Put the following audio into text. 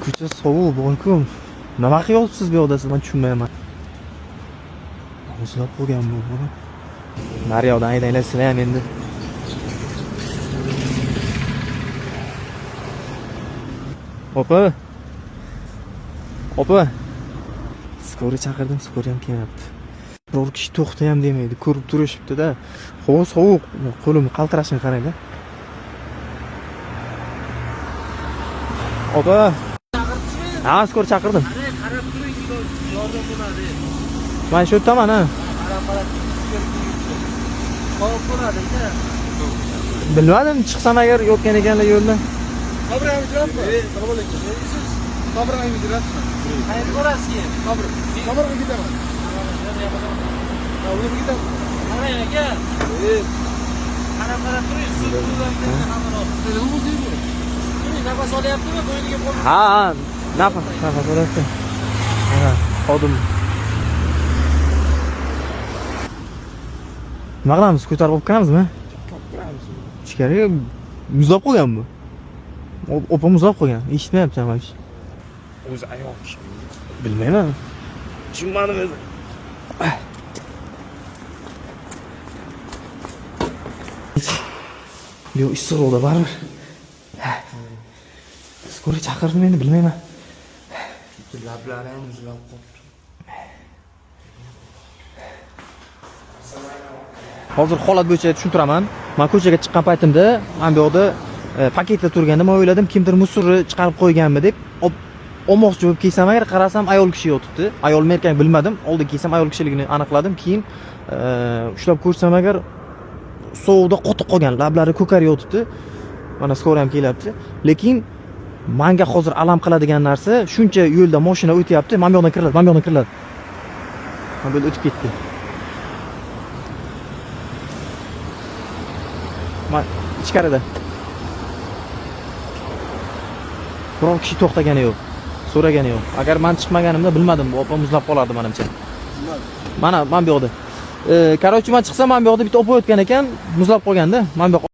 Ko'cha sovuq bo'lku. Nima qilyapsiz bu yoqda, men tushunmayman. Muzlab qolgan bu. Nariyoqdan haydanglar sizlar ham endi. Opa. Opa. Skori chaqirdim, skori ham kelyapti. Biror kishi to'xta ham demaydi, ko'rib turishibdi-da. Havo sovuq, qo'lim qaltirashini qaranglar. Opa. Ha, skor chaqirdim. Qarab turing, yordam bo'ladi. Men shu yerdaman, ha. Qo'yib bo'ladi-da. Bilmadim, chiqsam agar yotgan ekanlar yo'lda. Sabran yurasizmi? Assalomu alaykum. Sabran yurasizmi? Qayerga borasiz? Sabran ketaman. Ha, o'zim ketaman. Qarang aka. Qarab turing, siz qo'llarni hamon olasiz. Nima bo'ldingmi? Turing, nafas olyaptimi? Bo'yniga qo'l. Ha, nafas olyapti. Ha, xodim. Nima qilamiz? Ko'tarib olib kiramizmi? Ichkariga muzlab qo'yganmi? Opa muzlab qo'ygan. Eshitmayapti ham hech. O'zi ayol kishi. Bilmayman. Tushunmadim o'zi. Yo, issiqroqda baribir. Skori chaqirdim endi, bilmayman. Lablari ham muzlab qolibdi. Hozir holat bo'yicha tushuntiraman. Men ko'chaga chiqqan paytimda, men bu yoqda paketda turganda men o'yladim, kimdir musorni chiqarib qo'yganmi deb olmoqchi bo'lib kelsam, agar qarasam ayol kishi yotibdi. Ayolmi erkak bilmadim. Oldi kelsam ayol kishiligini aniqladim. Keyin ushlab ko'rsam agar sovuqda qotib qolgan, lablari ko'karib yotibdi. Mana skor ham kelyapti. Lekin menga hozir alam qiladigan narsa, shuncha yo'lda mashina o'tyapti, men bu yoqdan kiriladi, men bu yoqdan kiriladi. Men bu o'tib ketdi. Men ichkarida. Biror kishi to'xtagani yo'q, so'ragani yo'q. Agar men chiqmaganimda bilmadim, bu opa muzlab qolardi menimcha. Mana men bu yoqda. Короче, men chiqsam, men bu yoqda bitta opa o'tgan ekan, muzlab qolganda, men bu